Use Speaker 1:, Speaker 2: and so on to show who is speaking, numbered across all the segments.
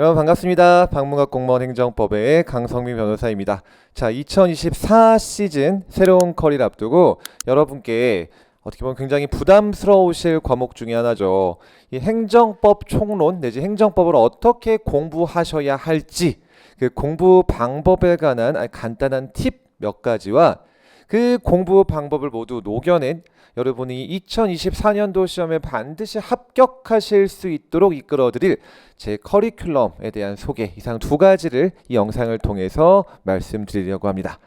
Speaker 1: 여러분 반갑습니다. 방문각 공무원 행정법의 강성민 변호사입니다. 자, 2024 시즌 새로운 커리를 앞두고 여러분께 어떻게 보면 굉장히 부담스러우실 과목 중에 하나죠. 이 행정법 총론 내지 행정법을 어떻게 공부하셔야 할지 그 공부 방법에 관한 간단한 팁 몇 가지와 그 공부 방법을 모두 녹여낸 여러분이 2024년도 시험에 반드시 합격하실 수 있도록 이끌어드릴 제 커리큘럼에 대한 소개 이상 두 가지를 이 영상을 통해서 말씀드리려고 합니다.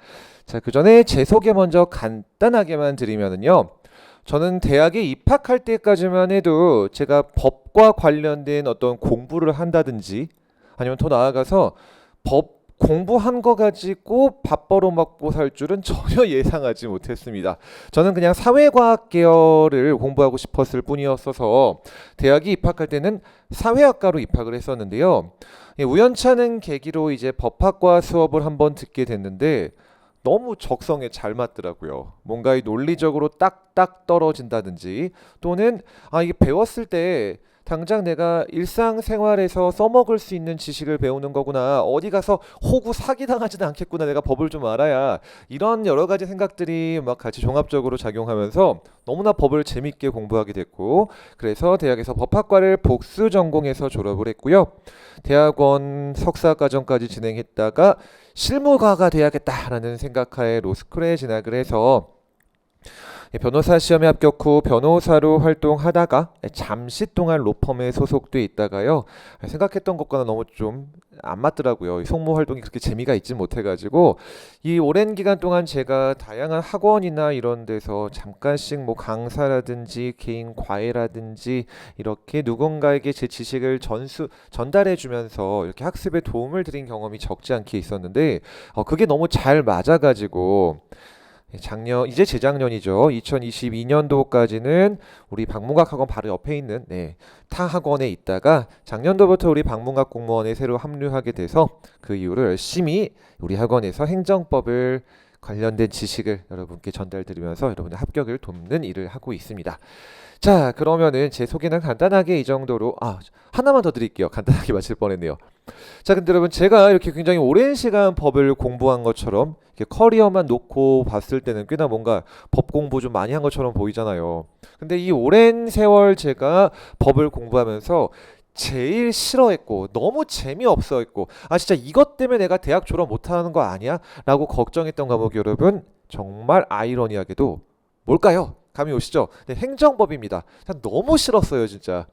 Speaker 1: 자, 그 전에 제 소개 먼저 간단하게만 드리면은요. 저는 대학에 입학할 때까지만 해도 제가 법과 관련된 어떤 공부를 한다든지 아니면 더 나아가서 법 공부한 거 가지고 밥 벌어 먹고 살 줄은 전혀 예상하지 못했습니다. 저는 그냥 사회과학 계열을 공부하고 싶었을 뿐이었어서 대학에 입학할 때는 사회학과로 입학을 했었는데요. 우연찮은 계기로 이제 법학과 수업을 한번 듣게 됐는데 너무 적성에 잘 맞더라고요. 뭔가 이 논리적으로 딱딱 떨어진다든지 또는 이게 배웠을 때 당장 내가 일상생활에서 써먹을 수 있는 지식을 배우는 거구나. 어디 가서 호구 사기당하지는 않겠구나. 내가 법을 좀 알아야. 이런 여러 가지 생각들이 막 같이 종합적으로 작용하면서 너무나 법을 재밌게 공부하게 됐고 그래서 대학에서 법학과를 복수 전공해서 졸업을 했고요. 대학원 석사과정까지 진행했다가 실무가가 돼야겠다라는 생각하에 로스쿨에 진학을 해서 변호사 시험에 합격 후 변호사로 활동하다가 잠시 동안 로펌에 소속돼 있다가요. 생각했던 것과는 너무 좀 안 맞더라고요. 이 송무 활동이 그렇게 재미가 있지 못해가지고 이 오랜 기간 동안 제가 다양한 학원이나 이런 데서 잠깐씩 뭐 강사라든지 개인 과외라든지 이렇게 누군가에게 제 지식을 전달해 주면서 이렇게 학습에 도움을 드린 경험이 적지 않게 있었는데 그게 너무 잘 맞아가지고 이제 재작년이죠. 2022년도까지는 우리 방문각 학원 바로 옆에 있는 타 학원에 있다가 작년도부터 우리 방문각 공무원에 새로 합류하게 돼서 그 이후로 열심히 우리 학원에서 행정법을 관련된 지식을 여러분께 전달드리면서 여러분의 합격을 돕는 일을 하고 있습니다. 자, 그러면은 제 소개는 간단하게 이 정도로 하나만 더 드릴게요. 간단하게 마칠 뻔했네요. 자, 근데 여러분 제가 이렇게 굉장히 오랜 시간 법을 공부한 것처럼 이렇게 커리어만 놓고 봤을 때는 꽤나 뭔가 법 공부 좀 많이 한 것처럼 보이잖아요. 근데 이 오랜 세월 제가 법을 공부하면서 제일 싫어했고 너무 재미없어 했고 진짜 이것 때문에 내가 대학 졸업 못하는 거 아니야? 라고 걱정했던 과목이 여러분 정말 아이러니하게도 뭘까요? 감이 오시죠? 네, 행정법입니다. 너무 싫었어요 진짜.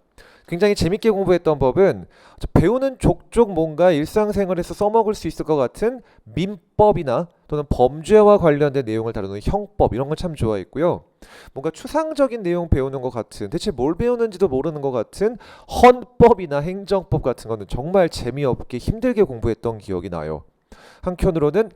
Speaker 1: 굉장히 재밌게 공부했던 법은 배우는 족족 뭔가 일상생활에서 써먹을 수 있을 것 같은 민법이나 또는 범죄와 관련된 내용을 다루는 형법 이런 걸 참 좋아했고요. 뭔가 추상적인 내용 배우는 것 같은 대체 뭘 배우는지도 모르는 것 같은 헌법이나 행정법 같은 거는 정말 재미없게 힘들게 공부했던 기억이 나요. 한편으로는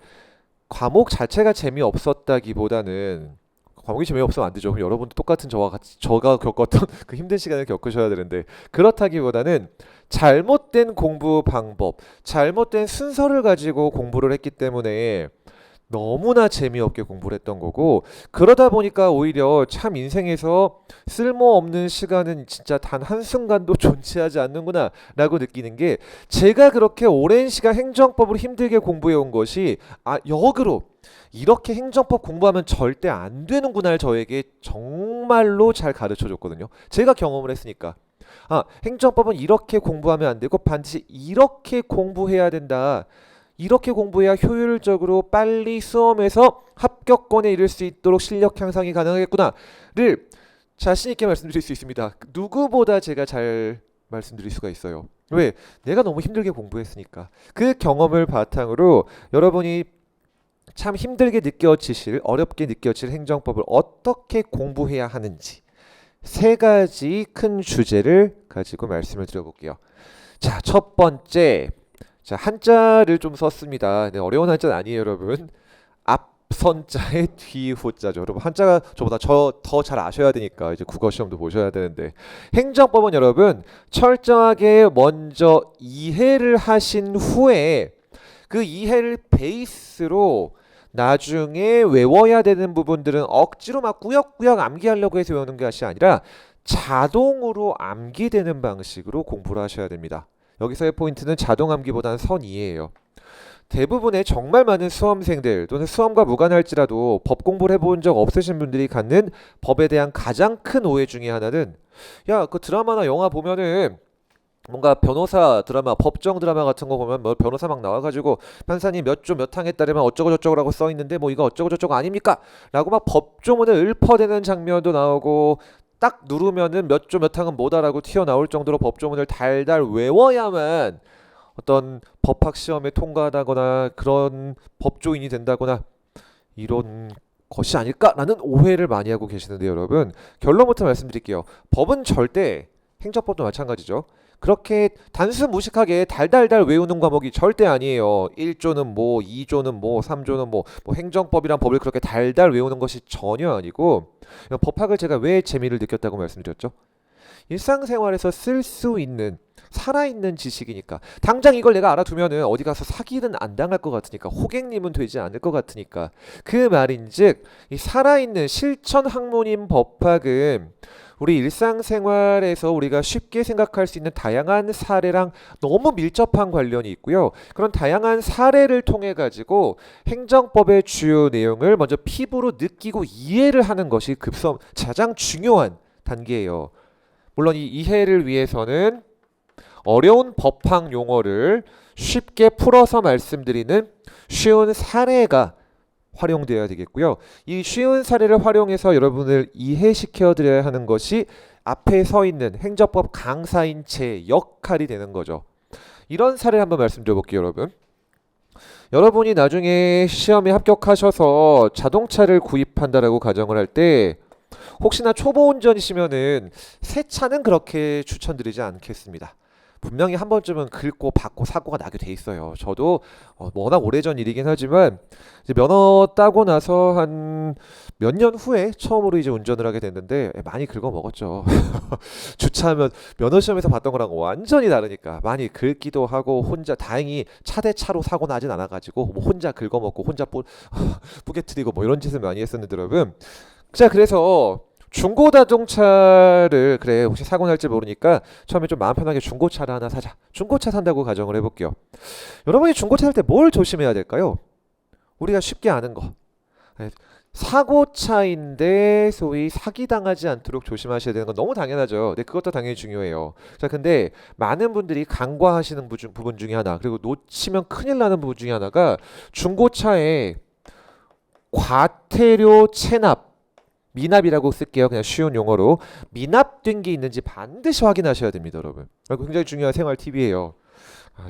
Speaker 1: 과목 자체가 재미없었다기보다는 과목이 재미없으면 안 되죠. 그럼 여러분도 똑같은 저와 같이 제가 겪었던 그 힘든 시간을 겪으셔야 되는데 그렇다기보다는 잘못된 공부 방법, 잘못된 순서를 가지고 공부를 했기 때문에 너무나 재미없게 공부를 했던 거고 그러다 보니까 오히려 참 인생에서 쓸모없는 시간은 진짜 단 한순간도 존재하지 않는구나 라고 느끼는 게 제가 그렇게 오랜 시간 행정법을 힘들게 공부해 온 것이 역으로 이렇게 행정법 공부하면 절대 안 되는구나를 저에게 정말로 잘 가르쳐 줬거든요. 제가 경험을 했으니까. 행정법은 이렇게 공부하면 안 되고 반드시 이렇게 공부해야 된다. 이렇게 공부해야 효율적으로 빨리 수험에서 합격권에 이를 수 있도록 실력 향상이 가능하겠구나를 자신 있게 말씀드릴 수 있습니다. 누구보다 제가 잘 말씀드릴 수가 있어요. 왜? 내가 너무 힘들게 공부했으니까. 그 경험을 바탕으로 여러분이 참 힘들게 느껴지실, 어렵게 느껴질 행정법을 어떻게 공부해야 하는지 세 가지 큰 주제를 가지고 말씀을 드려볼게요. 자, 첫 번째. 자, 한자를 좀 썼습니다. 어려운 한자는 아니에요, 여러분. 앞선자의 뒤호자죠. 여러분, 한자가 저보다 더 잘 아셔야 되니까 이제 국어 시험도 보셔야 되는데 행정법은 여러분 철저하게 먼저 이해를 하신 후에 그 이해를 베이스로 나중에 외워야 되는 부분들은 억지로 막 꾸역꾸역 암기하려고 해서 외우는 것이 아니라 자동으로 암기되는 방식으로 공부를 하셔야 됩니다. 여기서의 포인트는 자동암기보다는 선이해예요. 대부분의 정말 많은 수험생들 또는 수험과 무관할지라도 법 공부를 해본 적 없으신 분들이 갖는 법에 대한 가장 큰 오해 중에 하나는, 야, 그 드라마나 영화 보면은 뭔가 변호사 드라마, 법정 드라마 같은 거 보면 뭐 변호사 막 나와가지고 판사님 몇 조 몇 항에 따르면 어쩌고 저쩌고라고 써 있는데 뭐 이거 어쩌고 저쩌고 아닙니까? 라고 막 법조문을 읊어대는 장면도 나오고, 딱 누르면은 몇 조 몇 항은 뭐다라고 튀어나올 정도로 법조문을 달달 외워야만 어떤 법학 시험에 통과하다거나 그런 법조인이 된다거나 이런 것이 아닐까라는 오해를 많이 하고 계시는데, 여러분 결론부터 말씀드릴게요. 법은 절대, 행정법도 마찬가지죠, 그렇게 단순 무식하게 달달달 외우는 과목이 절대 아니에요. 1조는 뭐, 2조는 뭐, 3조는 뭐, 행정법이란 법을 그렇게 달달 외우는 것이 전혀 아니고, 법학을 제가 왜 재미를 느꼈다고 말씀드렸죠? 일상생활에서 쓸 수 있는 살아있는 지식이니까. 당장 이걸 내가 알아두면은 어디 가서 사기는 안 당할 것 같으니까, 호객님은 되지 않을 것 같으니까. 그 말인즉 이 살아있는 실천 학문인 법학은 우리 일상생활에서 우리가 쉽게 생각할 수 있는 다양한 사례랑 너무 밀접한 관련이 있고요. 그런 다양한 사례를 통해 가지고 행정법의 주요 내용을 먼저 피부로 느끼고 이해를 하는 것이 급선 가장 중요한 단계예요. 물론 이 이해를 위해서는 어려운 법학 용어를 쉽게 풀어서 말씀드리는 쉬운 사례가 활용되어야 되겠고요. 이 쉬운 사례를 활용해서 여러분을 이해시켜 드려야 하는 것이 앞에 서 있는 행정법 강사인 제 역할이 되는 거죠. 이런 사례를 한번 말씀드려 볼게요, 여러분. 여러분이 나중에 시험에 합격하셔서 자동차를 구입한다라고 가정을 할 때, 혹시나 초보 운전이시면은 새 차는 그렇게 추천드리지 않겠습니다. 분명히 한 번쯤은 긁고 받고 사고가 나게 돼 있어요. 저도 워낙 오래전 일이긴 하지만 이제 면허 따고 나서 한 몇 년 후에 처음으로 이제 운전을 하게 됐는데 많이 긁어 먹었죠. 주차하면 면허 시험에서 봤던 거랑 완전히 다르니까 많이 긁기도 하고, 혼자 다행히 차 대 차로 사고 나진 않아가지고 뭐 혼자 긁어 먹고 혼자 뿌개트리고 뭐 이런 짓을 많이 했었는데, 여러분. 자, 그래서 중고 자동차를, 그래 혹시 사고 날지 모르니까 처음에 좀 마음 편하게 중고차를 하나 사자, 중고차 산다고 가정을 해볼게요. 여러분이 중고차 살 때 뭘 조심해야 될까요? 우리가 쉽게 아는 거, 사고차인데 소위 사기당하지 않도록 조심하셔야 되는 건 너무 당연하죠. 근데 그것도 당연히 중요해요. 자, 근데 많은 분들이 간과하시는 부분 중에 하나, 그리고 놓치면 큰일 나는 부분 중에 하나가 중고차에 과태료 체납, 미납이라고 쓸게요. 그냥 쉬운 용어로 미납된 게 있는지 반드시 확인하셔야 됩니다, 여러분. 굉장히 중요한 생활 팁이에요.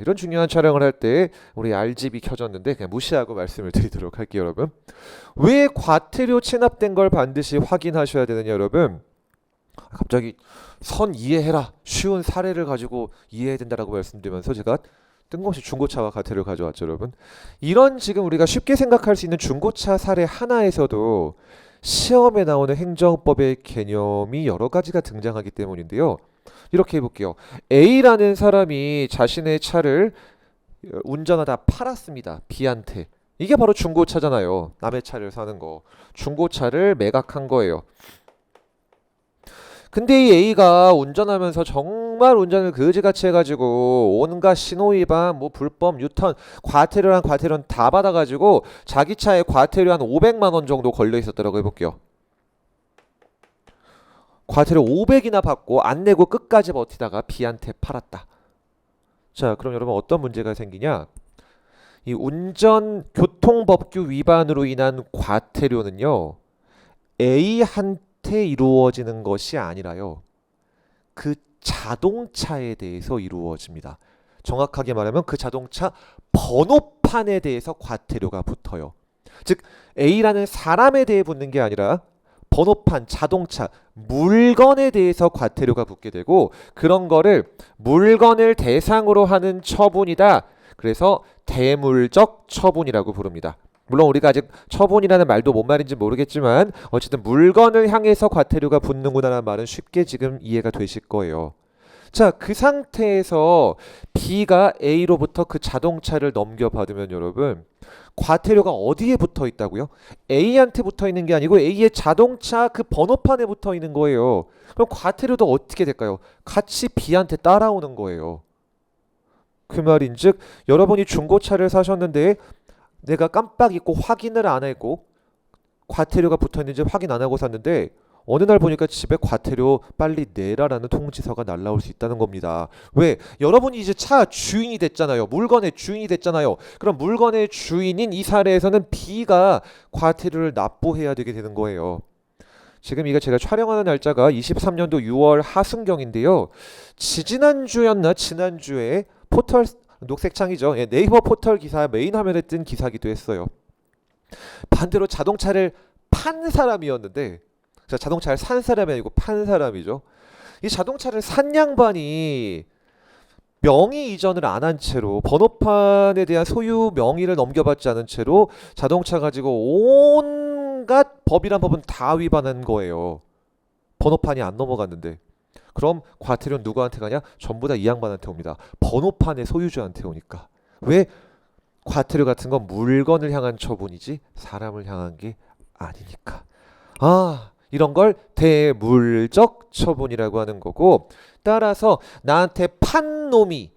Speaker 1: 이런 중요한 촬영을 할 때 우리 RGB 켜졌는데 그냥 무시하고 말씀을 드리도록 할게요, 여러분. 왜 과태료 체납된 걸 반드시 확인하셔야 되느냐, 여러분. 갑자기 선 이해해라, 쉬운 사례를 가지고 이해해야 된다라고 말씀드리면서 제가 뜬금없이 중고차와 과태료를 가져왔죠, 여러분. 이런 지금 우리가 쉽게 생각할 수 있는 중고차 사례 하나에서도 시험에 나오는 행정법의 개념이 여러 가지가 등장하기 때문인데요. 이렇게 해볼게요. A라는 사람이 자신의 차를 운전하다 팔았습니다, B한테. 이게 바로 중고차잖아요. 남의 차를 사는 거. 중고차를 매각한 거예요. 근데 이 A가 운전하면서 정말 운전을 그지같이 해가지고 온갖 신호위반, 뭐 불법 유턴, 과태료랑 과태료는 다 받아가지고 자기 차에 과태료 한 500만 원 정도 걸려 있었더라고 해볼게요. 과태료 500이나 받고 안 내고 끝까지 버티다가 B한테 팔았다. 자, 그럼 여러분 어떤 문제가 생기냐? 이 운전교통법규 위반으로 인한 과태료는요, A한테 이루어지는 것이 아니라요, 그 자동차에 대해서 이루어집니다. 정확하게 말하면 그 자동차 번호판에 대해서 과태료가 붙어요. 즉 A라는 사람에 대해 붙는 게 아니라 번호판, 자동차, 물건에 대해서 과태료가 붙게 되고, 그런 거를 물건을 대상으로 하는 처분이다. 그래서 대물적 처분이라고 부릅니다. 물론 우리가 아직 처분이라는 말도 뭔 말인지 모르겠지만 어쨌든 물건을 향해서 과태료가 붙는구나라는 말은 쉽게 지금 이해가 되실 거예요. 자, 그 상태에서 B가 A로부터 그 자동차를 넘겨받으면 여러분, 과태료가 어디에 붙어 있다고요? A한테 붙어 있는 게 아니고 A의 자동차 그 번호판에 붙어 있는 거예요. 그럼 과태료도 어떻게 될까요? 같이 B한테 따라오는 거예요. 그 말인즉 여러분이 중고차를 사셨는데 내가 깜빡 잊고 확인을 안 하고 과태료가 붙어있는지 확인 안 하고 샀는데 어느 날 보니까 집에 과태료 빨리 내라라는 통지서가 날라올 수 있다는 겁니다. 왜? 여러분이 이제 차 주인이 됐잖아요. 물건의 주인이 됐잖아요. 그럼 물건의 주인인 이 사례에서는 B가 과태료를 납부해야 되게 되는 거예요. 지금 이거 제가 촬영하는 날짜가 23년도 6월 하순경인데요. 지지난주였나 지난주에 포털 녹색 창이죠. 예, 네이버 포털 기사 메인 화면에 뜬 기사기도 했어요. 반대로 자동차를 판 사람이었는데 자동차를 산 사람이 아니고 판 사람이죠. 이 자동차를 산 양반이 명의 이전을 안 한 채로 번호판에 대한 소유 명의를 넘겨받지 않은 채로 자동차 가지고 온갖 법이란 법은 다 위반한 거예요. 번호판이 안 넘어갔는데. 그럼 과태료는 누구한테 가냐? 전부 다 이 양반한테 옵니다. 번호판의 소유주한테 오니까. 왜? 과태료 같은 건 물건을 향한 처분이지 사람을 향한 게 아니니까. 이런 걸 대물적 처분이라고 하는 거고, 따라서 나한테 판 놈이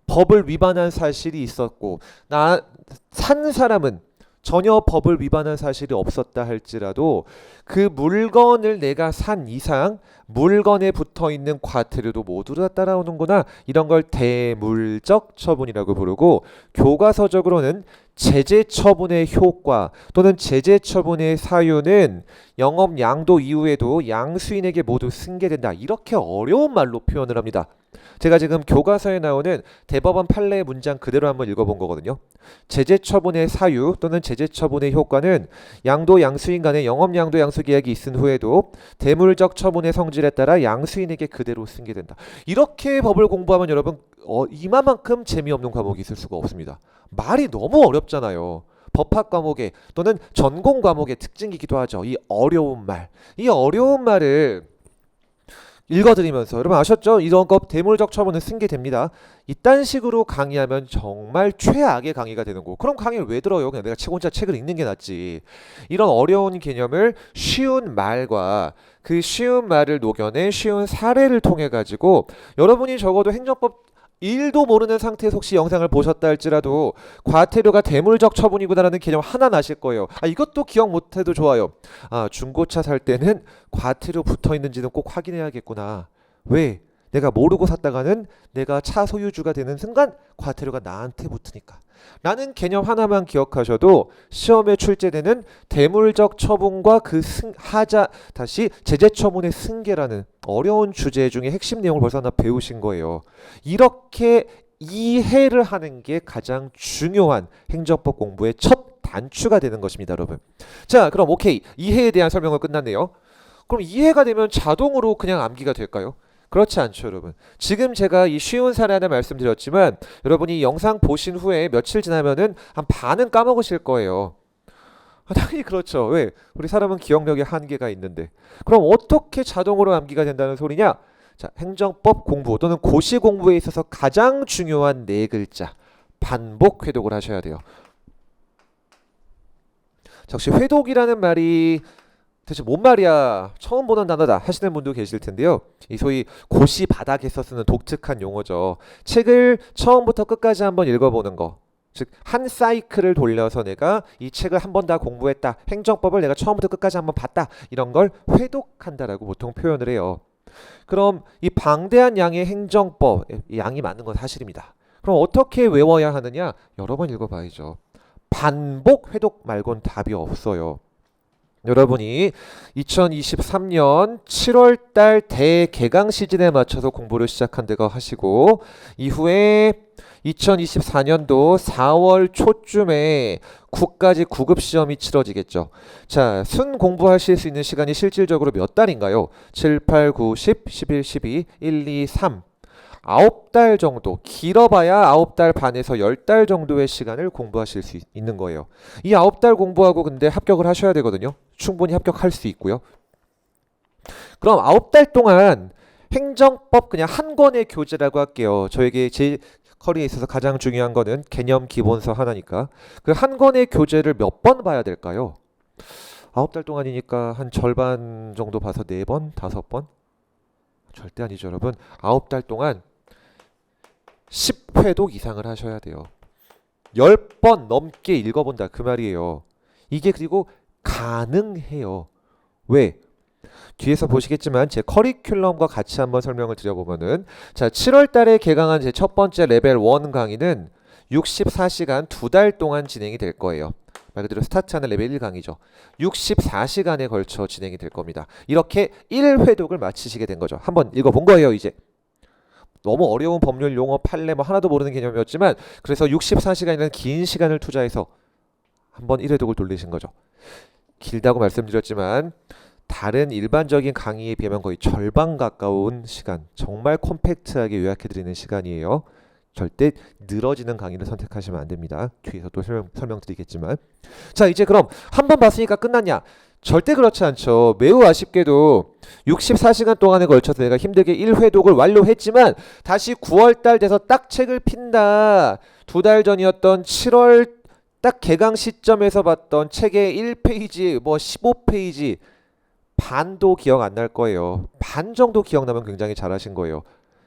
Speaker 1: 법을 위반한 사실이 있었고 나 산 사람은 전혀 법을 위반한 사실이 없었다 할지라도 그 물건을 내가 산 이상 물건에 붙어있는 과태료도 모두 다 따라오는구나. 이런 걸 대물적 처분이라고 부르고, 교과서적으로는 제재 처분의 효과 또는 제재 처분의 사유는 영업 양도 이후에도 양수인에게 모두 승계된다. 이렇게 어려운 말로 표현을 합니다. 제가 지금 교과서에 나오는 대법원 판례의 문장 그대로 한번 읽어본 거거든요. 제재 처분의 사유 또는 제재 처분의 효과는 양도 양수인 간의 영업 양도 양수 계약이 있은 후에도 대물적 처분의 성질에 따라 양수인에게 그대로 승계된다. 이렇게 법을 공부하면 여러분 이만큼 재미없는 과목이 있을 수가 없습니다. 말이 너무 어렵잖아요. 법학 과목의 또는 전공 과목의 특징이기도 하죠. 이 어려운 말. 이 어려운 말을 읽어드리면서 여러분 아셨죠? 이런 거 대물적 처분은 승계됩니다. 이딴 식으로 강의하면 정말 최악의 강의가 되는 거. 그럼 강의를 왜 들어요? 그냥 내가 혼자 책을 읽는 게 낫지. 이런 어려운 개념을 쉬운 말과 그 쉬운 말을 녹여낸 쉬운 사례를 통해 가지고 여러분이 적어도 행정법 1도 모르는 상태에서 혹시 영상을 보셨다 할지라도 과태료가 대물적 처분이구나라는 개념 하나 나실 거예요. 이것도 기억 못해도 좋아요. 중고차 살 때는 과태료 붙어 있는지는 꼭 확인해야겠구나. 왜? 내가 모르고 샀다가는 내가 차 소유주가 되는 순간 과태료가 나한테 붙으니까. 라는 개념 하나만 기억하셔도 시험에 출제되는 대물적 처분과 그 다시 제재 처분의 승계라는 어려운 주제 중에 핵심 내용을 벌써 하나 배우신 거예요. 이렇게 이해를 하는 게 가장 중요한 행정법 공부의 첫 단추가 되는 것입니다, 여러분. 자, 그럼 오케이. 이해에 대한 설명은 끝났네요. 그럼 이해가 되면 자동으로 그냥 암기가 될까요? 그렇지 않죠, 여러분. 지금 제가 이 쉬운 사례 하나 말씀드렸지만 여러분이 영상 보신 후에 며칠 지나면은 한 반은 까먹으실 거예요. 당연히 그렇죠. 왜? 우리 사람은 기억력에 한계가 있는데. 그럼 어떻게 자동으로 암기가 된다는 소리냐? 자, 행정법 공부 또는 고시 공부에 있어서 가장 중요한 네 글자. 반복 회독을 하셔야 돼요. 역시 회독이라는 말이 대체 뭔 말이야? 처음 보는 단어다 하시는 분도 계실 텐데요. 이 소위 고시 바닥에서 쓰는 독특한 용어죠. 책을 처음부터 끝까지 한번 읽어보는 거. 즉 한 사이클을 돌려서 내가 이 책을 한 번 다 공부했다. 행정법을 내가 처음부터 끝까지 한번 봤다. 이런 걸 회독한다라고 보통 표현을 해요. 그럼 이 방대한 양의 행정법, 이 양이 많은 건 사실입니다. 그럼 어떻게 외워야 하느냐? 여러 번 읽어봐야죠. 반복 회독 말곤 답이 없어요. 여러분이 2023년 7월달 대개강 시즌에 맞춰서 공부를 시작한 데가 하시고 이후에 2024년도 4월 초쯤에 9까지 9급 시험이 치러지겠죠. 자, 순 공부하실 수 있는 시간이 실질적으로 몇 달인가요? 7, 8, 9, 10, 11, 12, 1, 2, 3 9달 정도, 길어봐야 9달 반에서 10달 정도의 시간을 공부하실 수 있는 거예요. 이 9달 공부하고 근데 합격을 하셔야 되거든요. 충분히 합격할 수 있고요. 그럼 9달 동안 행정법 그냥 한 권의 교재라고 할게요. 저에게 제 커리에 있어서 가장 중요한 거는 개념 기본서 하나니까. 그 한 권의 교재를 몇 번 봐야 될까요? 9달 동안이니까 한 절반 정도 봐서 4번, 5번? 절대 아니죠, 여러분. 9달 동안 10회독 이상을 하셔야 돼요. 10번 넘게 읽어본다 그 말이에요. 이게 그리고 가능해요. 왜? 뒤에서 보시겠지만 제 커리큘럼과 같이 한번 설명을 드려보면은, 자, 7월 달에 개강한 제 첫 번째 레벨 1 강의는 64시간 2달 동안 진행이 될 거예요. 말 그대로 스타트하는 레벨 1 강의죠. 64시간에 걸쳐 진행이 될 겁니다. 이렇게 1회독을 마치시게 된 거죠. 한번 읽어본 거예요, 이제. 너무 어려운 법률 용어 판례 뭐 하나도 모르는 개념이었지만, 그래서 64시간이라는 긴 시간을 투자해서 한번 1회독을 돌리신 거죠. 길다고 말씀드렸지만 다른 일반적인 강의에 비하면 거의 절반 가까운 시간, 정말 콤팩트하게 요약해드리는 시간이에요. 절대 늘어지는 강의를 선택하시면 안 됩니다. 뒤에서 또 설명드리겠지만. 자, 이제 그럼 한 번 봤으니까 끝났냐? 절대 그렇지 않죠. 매우 아쉽게도 64시간 동안에 걸쳐서 내가 힘들게 1회독을 완료했지만 다시 9월달 돼서 딱 책을 핀다. 2달 전이었던 7월 딱 개강 시점에서 봤던 책의 1페이지, 뭐 15페이지 반도 기억 안 날 거예요. 반 정도 기억나면 굉장히 잘하신 거예요.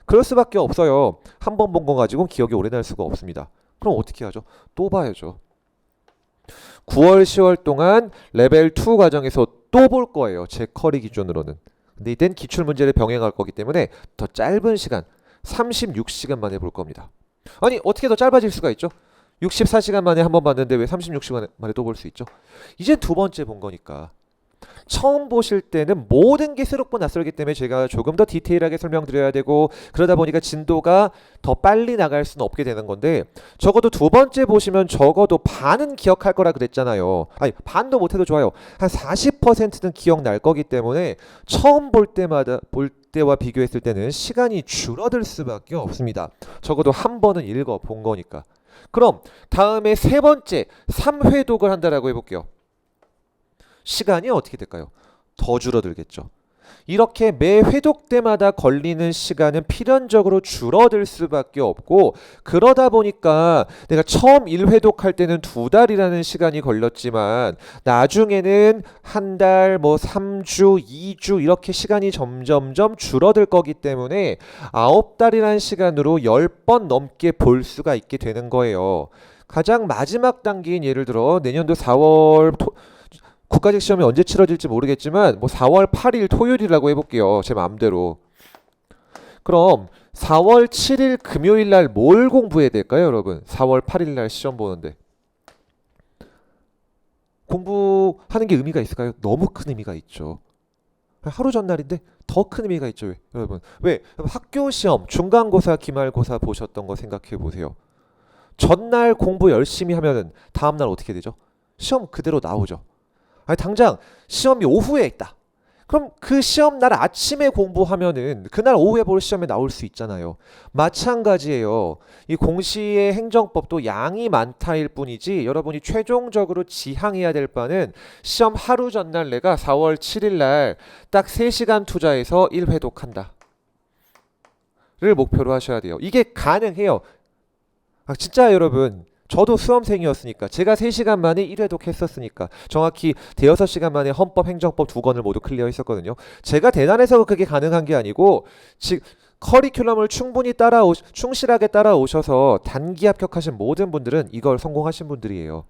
Speaker 1: 그럴 수밖에 없어요. 한 번 본 거 가지고 기억이 오래 날 수가 없습니다. 그럼 어떻게 하죠? 또 봐야죠. 9월, 10월 동안 레벨 2 과정에서 또 볼 거예요. 제 커리 기준으로는. 근데 이땐 기출문제를 병행할 거기 때문에 더 짧은 시간, 36시간 만에 볼 겁니다. 아니, 어떻게 더 짧아질 수가 있죠? 64시간 만에 한 번 봤는데 왜 36시간 만에 또 볼 수 있죠? 이제 두 번째 본 거니까. 처음 보실 때는 모든 게 새롭고 낯설기 때문에 제가 조금 더 디테일하게 설명드려야 되고, 그러다 보니까 진도가 더 빨리 나갈 수는 없게 되는 건데, 적어도 두 번째 보시면 적어도 반은 기억할 거라 그랬잖아요. 아니, 반도 못해도 좋아요. 한 40%는 기억날 거기 때문에 처음 볼 때와 비교했을 때는 시간이 줄어들 수밖에 없습니다. 적어도 한 번은 읽어 본 거니까. 그럼 다음에 세 번째 3회독을 한다라고 해볼게요. 시간이 어떻게 될까요? 더 줄어들겠죠. 이렇게 매 회독 때마다 걸리는 시간은 필연적으로 줄어들 수밖에 없고, 그러다 보니까 내가 처음 1회독 할 때는 2달이라는 시간이 걸렸지만 나중에는 한 달, 뭐 3주, 2주 이렇게 시간이 점점점 줄어들 거기 때문에 9달이라는 시간으로 10번 넘게 볼 수가 있게 되는 거예요. 가장 마지막 단계인, 예를 들어 내년도 4월 국가직 시험이 언제 치러질지 모르겠지만 뭐 4월 8일 토요일이라고 해볼게요. 제 마음대로. 그럼 4월 7일 금요일 날 뭘 공부해야 될까요, 여러분? 4월 8일 날 시험 보는데. 공부하는 게 의미가 있을까요? 너무 큰 의미가 있죠. 하루 전날인데 더 큰 의미가 있죠, 여러분. 왜? 학교 시험, 중간고사, 기말고사 보셨던 거 생각해 보세요. 전날 공부 열심히 하면은 다음날 어떻게 되죠? 시험 그대로 나오죠. 아니, 당장 시험이 오후에 있다. 그럼 그 시험 날 아침에 공부하면은 그날 오후에 볼 시험에 나올 수 있잖아요. 마찬가지예요. 이 공시의 행정법도 양이 많다일 뿐이지, 여러분이 최종적으로 지향해야 될 바는 시험 하루 전날 내가 4월 7일 날 딱 3시간 투자해서 1회독한다 를 목표로 하셔야 돼요. 이게 가능해요. 진짜 여러분, 저도 수험생이었으니까, 제가 3시간 만에 1회독 했었으니까, 정확히 대여섯 시간 만에 헌법, 행정법 2권을 모두 클리어 했었거든요. 제가 대단해서 그게 가능한 게 아니고, 커리큘럼을 충실하게 따라오셔서 단기 합격하신 모든 분들은 이걸 성공하신 분들이에요.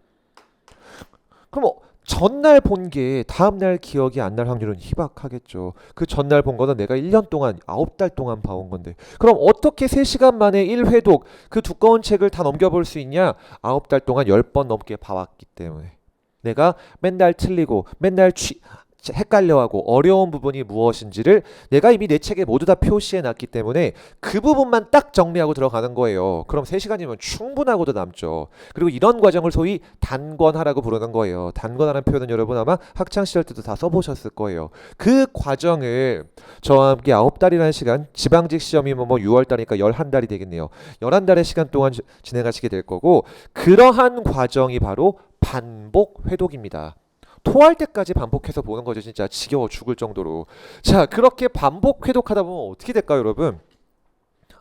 Speaker 1: 그럼 전날 본 게 다음날 기억이 안 날 확률은 희박하겠죠. 그 전날 본 거는 내가 1년 동안 9달 동안 봐온 건데, 그럼 어떻게 3시간 만에 1회독 그 두꺼운 책을 다 넘겨볼 수 있냐? 9달 동안 10번 넘게 봐왔기 때문에. 내가 맨날 틀리고 맨날 헷갈려하고 어려운 부분이 무엇인지를 내가 이미 내 책에 모두 다 표시해 놨기 때문에 그 부분만 딱 정리하고 들어가는 거예요. 그럼 3시간이면 충분하고도 남죠. 그리고 이런 과정을 소위 단권하라고 부르는 거예요. 단권하라는 표현은 여러분 아마 학창시절 때도 다 써보셨을 거예요. 그 과정을 저와 함께 9달이라는 시간, 지방직 시험이면 뭐 6월달이니까 11달이 되겠네요. 11달의 시간 동안 진행하시게 될 거고, 그러한 과정이 바로 반복 회독입니다. 토할 때까지 반복해서 보는 거죠. 진짜 지겨워 죽을 정도로. 자, 그렇게 반복 회독하다 보면 어떻게 될까요, 여러분?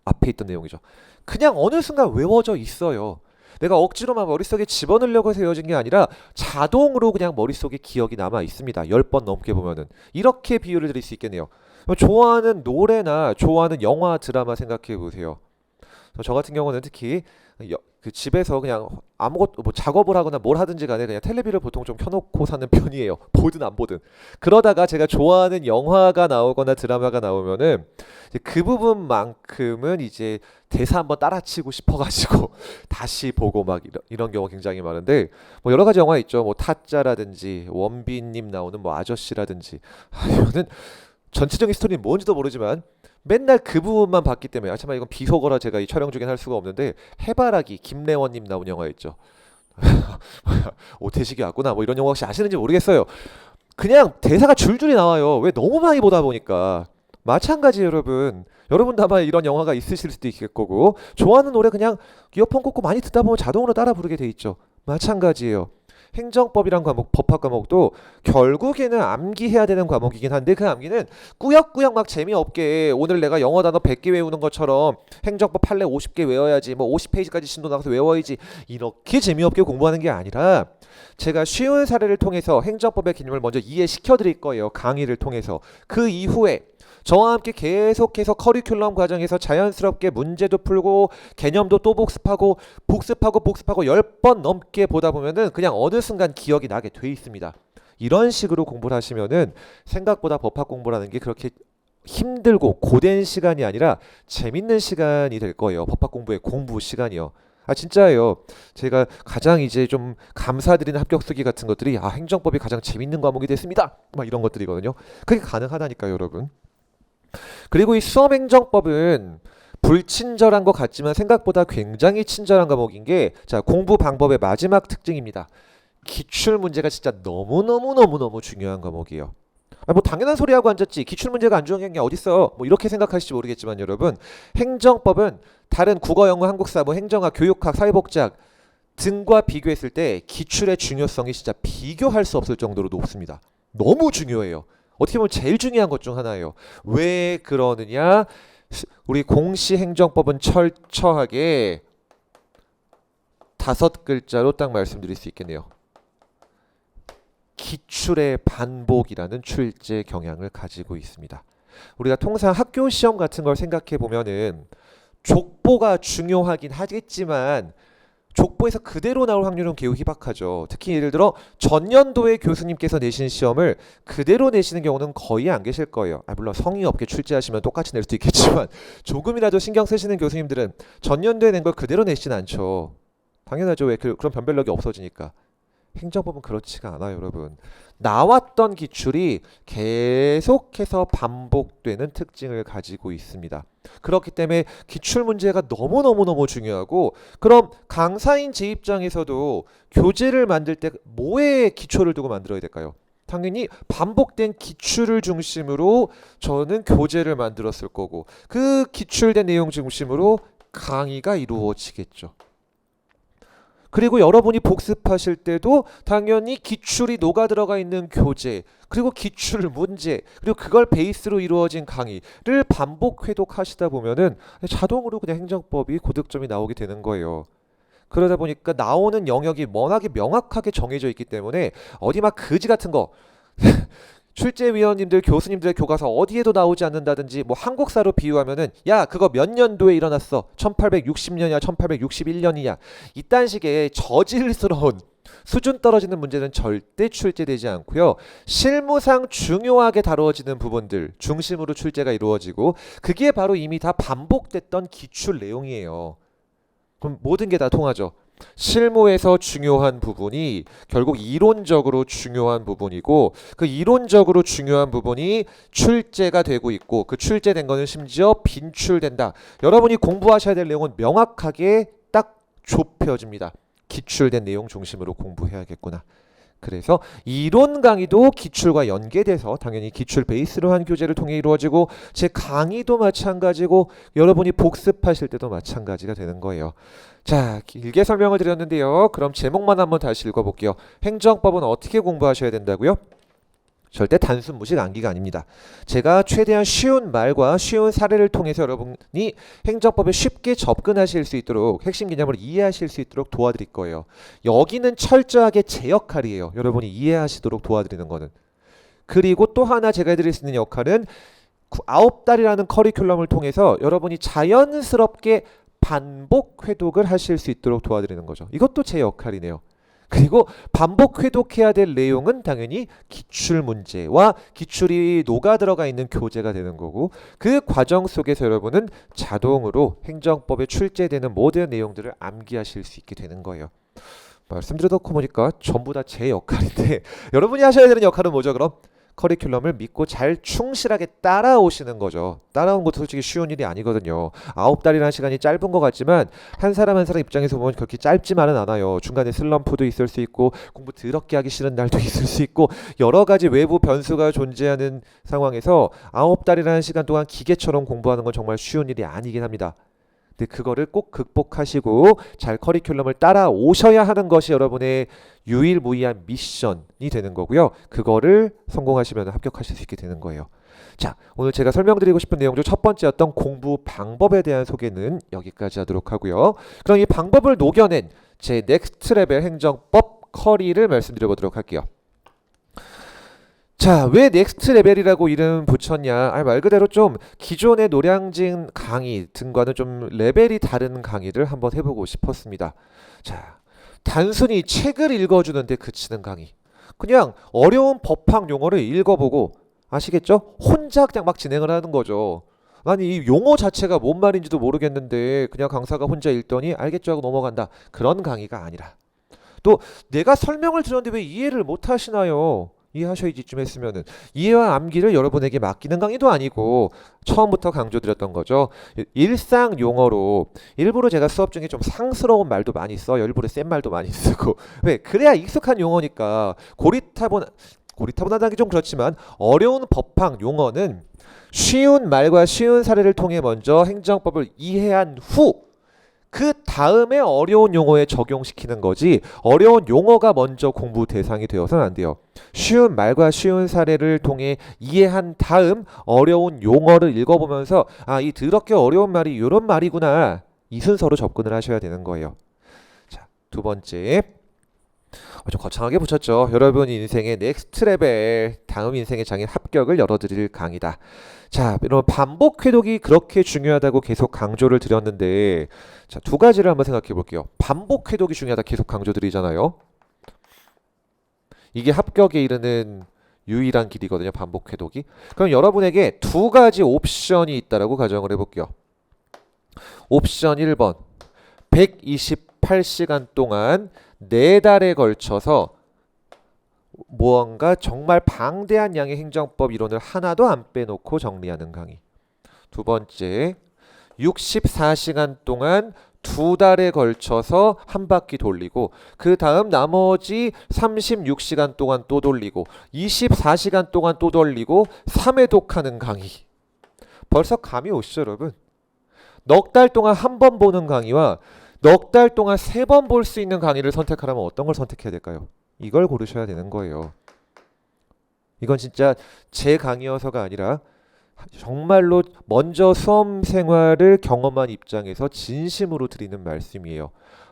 Speaker 1: 앞에 있던 내용이죠. 그냥 어느 순간 외워져 있어요. 내가 억지로 막 머릿속에 집어넣으려고 해서 외워진 게 아니라 자동으로 그냥 머릿속에 기억이 남아 있습니다. 10번 넘게 보면은. 이렇게 비유를 드릴 수 있겠네요. 좋아하는 노래나 좋아하는 영화, 드라마 생각해 보세요. 저 같은 경우는 특히 그 집에서 그냥 아무것도 뭐 작업을 하거나 뭘 하든지 간에 그냥 텔레비를 보통 좀 켜놓고 사는 편이에요. 보든 안 보든. 그러다가 제가 좋아하는 영화가 나오거나 드라마가 나오면은 이제 그 부분만큼은 이제 대사 한번 따라치고 싶어가지고 다시 보고 막 이런 경우가 굉장히 많은데, 뭐 여러 가지 영화 있죠. 뭐 타짜라든지 원빈님 나오는 뭐 아저씨라든지, 이거는 전체적인 스토리는 뭔지도 모르지만 맨날 그 부분만 봤기 때문에, 아 참아 이건 비속어라 제가 이 촬영 중엔 할 수가 없는데, 해바라기 김래원님 나온 영화 있죠. 오태식이 왔구나 뭐 이런 영화 혹시 아시는지 모르겠어요. 그냥 대사가 줄줄이 나와요. 왜? 너무 많이 보다 보니까. 마찬가지 여러분. 여러분도 아마 이런 영화가 있으실 수도 있을 거고, 좋아하는 노래 그냥 이어폰 꽂고 많이 듣다 보면 자동으로 따라 부르게 돼 있죠. 마찬가지예요. 행정법이란 과목, 법학 과목도 결국에는 암기해야 되는 과목이긴 한데, 그 암기는 꾸역꾸역 막 재미없게 오늘 내가 영어 단어 100개 외우는 것처럼 행정법 판례 50개 외워야지, 뭐 50페이지까지 신도 나가서 외워야지, 이렇게 재미없게 공부하는 게 아니라, 제가 쉬운 사례를 통해서 행정법의 개념을 먼저 이해시켜 드릴 거예요. 강의를 통해서. 그 이후에 저와 함께 계속해서 커리큘럼 과정에서 자연스럽게 문제도 풀고 개념도 또 복습하고 복습하고 10번 넘게 보다 보면은 그냥 어느 순간 기억이 나게 돼 있습니다. 이런 식으로 공부를 하시면은 생각보다 법학 공부라는 게 그렇게 힘들고 고된 시간이 아니라 재밌는 시간이 될 거예요. 법학 공부의 공부 시간이요. 아 진짜예요. 제가 가장 이제 좀 감사드리는 합격수기 같은 것들이, 아 행정법이 가장 재밌는 과목이 됐습니다, 막 이런 것들이거든요. 그게 가능하다니까요 여러분. 그리고 이 수험행정법은 불친절한 것 같지만 생각보다 굉장히 친절한 과목인 게, 자 공부 방법의 마지막 특징입니다. 기출 문제가 진짜 너무너무 중요한 과목이에요. 아, 뭐 당연한 소리 하고 앉았지, 기출 문제가 안 중요한 게 어딨어, 뭐 이렇게 생각하실지 모르겠지만 여러분, 행정법은 다른 국어, 영어, 한국사, 뭐 행정학, 교육학, 사회복지학 등과 비교했을 때 기출의 중요성이 진짜 비교할 수 없을 정도로 높습니다. 너무 중요해요. 어떻게 보면 제일 중요한 것 중 하나예요. 왜 그러느냐? 우리 공시행정법은 철저하게 5글자로 딱 말씀드릴 수 있겠네요. 기출의 반복이라는 출제 경향을 가지고 있습니다. 우리가 통상 학교 시험 같은 걸 생각해 보면은 족보가 중요하긴 하겠지만 족보에서 그대로 나올 확률은 매우 희박하죠. 특히 예를 들어 전년도에 교수님께서 내신 시험을 그대로 내시는 경우는 거의 안 계실 거예요. 아, 물론 성의 없게 출제하시면 똑같이 낼 수도 있겠지만 조금이라도 신경 쓰시는 교수님들은 전년도에 낸 걸 그대로 내시진 않죠. 당연하죠. 왜? 그런 변별력이 없어지니까. 행정법은 그렇지가 않아요 여러분. 나왔던 기출이 계속해서 반복되는 특징을 가지고 있습니다. 그렇기 때문에 기출 문제가 너무너무 중요하고, 그럼 강사인 제 입장에서도 교재를 만들 때 뭐에 기초를 두고 만들어야 될까요? 당연히 반복된 기출을 중심으로 저는 교재를 만들었을 거고, 그 기출된 내용 중심으로 강의가 이루어지겠죠. 그리고 여러분이 복습하실 때도 당연히 기출이 녹아 들어가 있는 교재, 그리고 기출 문제, 그리고 그걸 베이스로 이루어진 강의를 반복 회독하시다 보면은 자동으로 그냥 행정법이 고득점이 나오게 되는 거예요. 그러다 보니까 나오는 영역이 워낙에 명확하게 정해져 있기 때문에 어디 막 거지 같은 거 출제위원님들, 교수님들의 교과서 어디에도 나오지 않는다든지, 뭐 한국사로 비유하면은 야 그거 몇 년도에 일어났어, 1860년이야 1861년이야, 이딴 식의 저질스러운 수준 떨어지는 문제는 절대 출제되지 않고요. 실무상 중요하게 다루어지는 부분들 중심으로 출제가 이루어지고, 그게 바로 이미 다 반복됐던 기출 내용이에요. 그럼 모든 게 다 통하죠. 실무에서 중요한 부분이 결국 이론적으로 중요한 부분이고, 그 이론적으로 중요한 부분이 출제가 되고 있고, 그 출제된 거는 심지어 빈출된다. 여러분이 공부하셔야 될 내용은 명확하게 딱 좁혀집니다. 기출된 내용 중심으로 공부해야겠구나. 그래서 이론 강의도 기출과 연계돼서 당연히 기출 베이스로 한 교재를 통해 이루어지고, 제 강의도 마찬가지고, 여러분이 복습하실 때도 마찬가지가 되는 거예요. 자, 길게 설명을 드렸는데요. 그럼 제목만 한번 다시 읽어볼게요. 행정법은 어떻게 공부하셔야 된다고요? 절대 단순 무식 암기가 아닙니다. 제가 최대한 쉬운 말과 쉬운 사례를 통해서 여러분이 행정법에 쉽게 접근하실 수 있도록, 핵심 개념을 이해하실 수 있도록 도와드릴 거예요. 여기는 철저하게 제 역할이에요. 여러분이 이해하시도록 도와드리는 거는. 그리고 또 하나 제가 해드릴 수 있는 역할은 9달이라는 커리큘럼을 통해서 여러분이 자연스럽게 반복 회독을 하실 수 있도록 도와드리는 거죠. 이것도 제 역할이네요. 그리고 반복 회독해야 될 내용은 당연히 기출 문제와 기출이 녹아 들어가 있는 교재가 되는 거고, 그 과정 속에서 여러분은 자동으로 행정법에 출제되는 모든 내용들을 암기하실 수 있게 되는 거예요. 말씀드려놓고 보니까 전부 다 제 역할인데 여러분이 하셔야 되는 역할은 뭐죠 그럼? 커리큘럼을 믿고 잘 충실하게 따라오시는 거죠. 따라오는 것도 솔직히 쉬운 일이 아니거든요. 9달이라는 시간이 짧은 것 같지만 한 사람 한 사람 입장에서 보면 그렇게 짧지만은 않아요. 중간에 슬럼프도 있을 수 있고 공부 더럽게 하기 싫은 날도 있을 수 있고 여러 가지 외부 변수가 존재하는 상황에서 9달이라는 시간 동안 기계처럼 공부하는 건 정말 쉬운 일이 아니긴 합니다. 근데 그거를 꼭 극복하시고 잘 커리큘럼을 따라오셔야 하는 것이 여러분의 유일무이한 미션이 되는 거고요. 그거를 성공하시면 합격하실 수 있게 되는 거예요. 자, 오늘 제가 설명드리고 싶은 내용 중 첫 번째였던 공부 방법에 대한 소개는 여기까지 하도록 하고요. 그럼 이 방법을 녹여낸 제 넥스트 레벨 행정법 커리를 말씀드려보도록 할게요. 자, 왜 넥스트 레벨이라고 이름 붙였냐? 말 그대로 좀 기존의 노량진 강의 등과는 좀 레벨이 다른 강의를 한번 해보고 싶었습니다. 자, 단순히 책을 읽어주는데 그치는 강의. 그냥 어려운 법학 용어를 읽어보고, 아시겠죠? 혼자 그냥 막 진행을 하는 거죠. 아니, 이 용어 자체가 뭔 말인지도 모르겠는데 그냥 강사가 혼자 읽더니 알겠죠 하고 넘어간다. 그런 강의가 아니라. 또 내가 설명을 들었는데 왜 이해를 못 하시나요? 이해하셔야지쯤 했으면은 이해와 암기를 여러분에게 맡기는 강의도 아니고 처음부터 강조드렸던 거죠. 일상 용어로 일부러 제가 수업 중에 좀 상스러운 말도 많이 써요. 일부러 센 말도 많이 쓰고. 왜? 그래야 익숙한 용어니까. 고리타분하다기 좀 그렇지만 어려운 법학 용어는 쉬운 말과 쉬운 사례를 통해 먼저 행정법을 이해한 후 그 다음에 어려운 용어에 적용시키는 거지, 어려운 용어가 먼저 공부 대상이 되어서는 안 돼요. 쉬운 말과 쉬운 사례를 통해 이해한 다음 어려운 용어를 읽어보면서 이 더럽게 어려운 말이 이런 말이구나, 이 순서로 접근을 하셔야 되는 거예요. 자, 두 번째, 좀 거창하게 붙였죠. 여러분 인생의 넥스트 레벨, 다음 인생의 장인 합격을 열어드릴 강의다. 자, 여러분 반복 회독이 그렇게 중요하다고 계속 강조를 드렸는데, 자, 두 가지를 한번 생각해 볼게요. 반복 회독이 중요하다 계속 강조드리잖아요. 이게 합격에 이르는 유일한 길이거든요. 반복 회독이. 그럼 여러분에게 두 가지 옵션이 있다라고 가정을 해볼게요. 옵션 1번, 128시간 동안 4달에 걸쳐서 무언가 정말 방대한 양의 행정법 이론을 하나도 안 빼놓고 정리하는 강의. 두 번째, 64시간 동안 2달에 걸쳐서 한 바퀴 돌리고 그 다음 나머지 36시간 동안 또 돌리고 24시간 동안 또 돌리고 3회독하는 강의. 벌써 감이 오시죠 여러분? 넉 달 동안 한 번 보는 강의와 넉 달 동안 3번 볼 수 있는 강의를 선택하라면 어떤 걸 선택해야 될까요? 이걸 고르셔야 되는 거예요. 이건 진짜 제 강의여서가 아니라 정말로 먼저 수험 생활을 경험한 입장에서 진심으로 드리는 말씀이에요.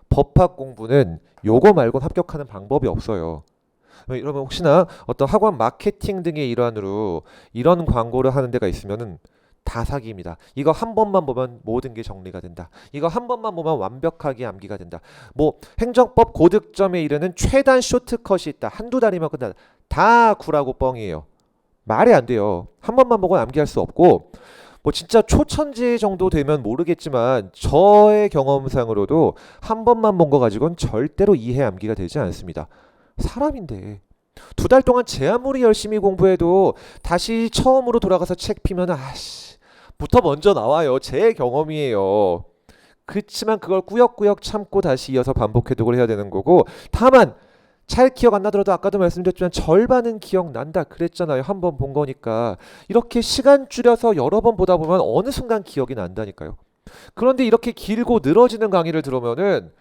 Speaker 1: 법학 공부는 요거 말고는 합격하는 방법이 없어요. 여러분 혹시나 어떤 학원 마케팅 등의 일환으로 이런 광고를 하는 데가 있으면은 다 사기입니다. 이거 한 번만 보면 모든 게 정리가 된다. 이거 한 번만 보면 완벽하게 암기가 된다. 뭐 행정법 고득점에 이르는 최단 쇼트컷이 있다. 한두 달이면 끝난다. 다 구라고 뻥이에요. 말이 안 돼요. 한 번만 보고 암기할 수 없고, 뭐 진짜 초천재 정도 되면 모르겠지만 저의 경험상으로도 한 번만 본 거 가지고는 절대로 이해 암기가 되지 않습니다. 사람인데 2달 동안 제 아무리 열심히 공부해도 다시 처음으로 돌아가서 책 피면 부터 먼저 나와요. 제 경험이에요. 그렇지만 그걸 꾸역꾸역 참고 다시 이어서 반복 회독을 해야 되는 거고, 다만 잘 기억 안 나더라도 아까도 말씀드렸지만 절반은 기억난다 그랬잖아요. 한 번 본 거니까. 이렇게 시간 줄여서 여러 번 보다 보면 어느 순간 기억이 난다니까요. 그런데 이렇게 길고 늘어지는 강의를 들으면은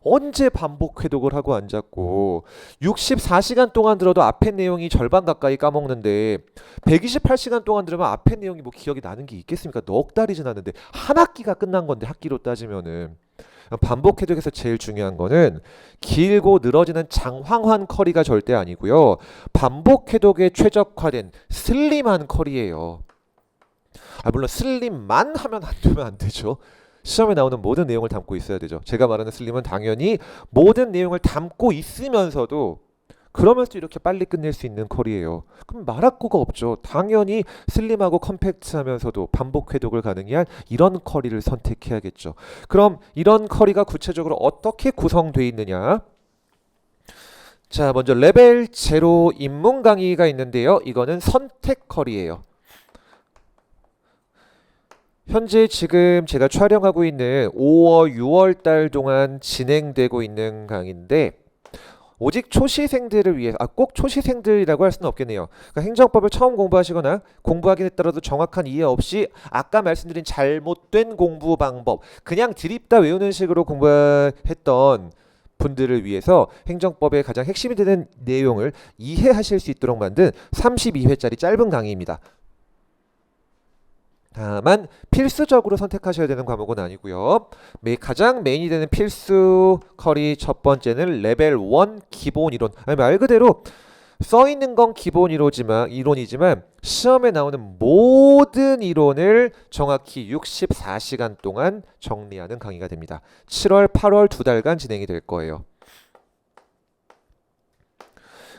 Speaker 1: 언제 반복 회독을 하고 앉았고, 64시간 동안 들어도 앞에 내용이 절반 가까이 까먹는데 128시간 동안 들으면 앞에 내용이 뭐 기억이 나는 게 있겠습니까? 넉 달이 지났는데 한 학기가 끝난 건데, 학기로 따지면은. 반복 회독에서 제일 중요한 거는 길고 늘어지는 장황한 커리가 절대 아니고요. 반복 회독에 최적화된 슬림한 커리예요. 물론 슬림만 하면 안 되죠. 시험에 나오는 모든 내용을 담고 있어야 되죠. 제가 말하는 슬림은 당연히 모든 내용을 담고 있으면서도 그러면서 이렇게 빨리 끝낼 수 있는 컬이에요. 그럼 말할 거가 없죠. 당연히 슬림하고 컴팩트하면서도 반복 회독을 가능히 한 이런 컬이를 선택해야겠죠. 그럼 이런 컬이가 구체적으로 어떻게 구성되어 있느냐? 자, 먼저 레벨 0 입문 강의가 있는데요. 이거는 선택 컬이에요. 현재 지금 제가 촬영하고 있는 5월, 6월 달 동안 진행되고 있는 강의인데 오직 초시생들을 위해 꼭 초시생들이라고 할 수는 없겠네요. 그러니까 행정법을 처음 공부하시거나 공부하기에 따라도 정확한 이해 없이 아까 말씀드린 잘못된 공부 방법 그냥 드립다 외우는 식으로 공부했던 분들을 위해서 행정법의 가장 핵심이 되는 내용을 이해하실 수 있도록 만든 32회짜리 짧은 강의입니다. 다만 필수적으로 선택하셔야 되는 과목은 아니고요. 가장 메인이 되는 필수 컬이 첫 번째는 레벨 1 기본 이론. 말 그대로 써 있는 건 기본 이론이지만 시험에 나오는 모든 이론을 정확히 64시간 동안 정리하는 강의가 됩니다. 7월, 8월 2달간 진행이 될 거예요.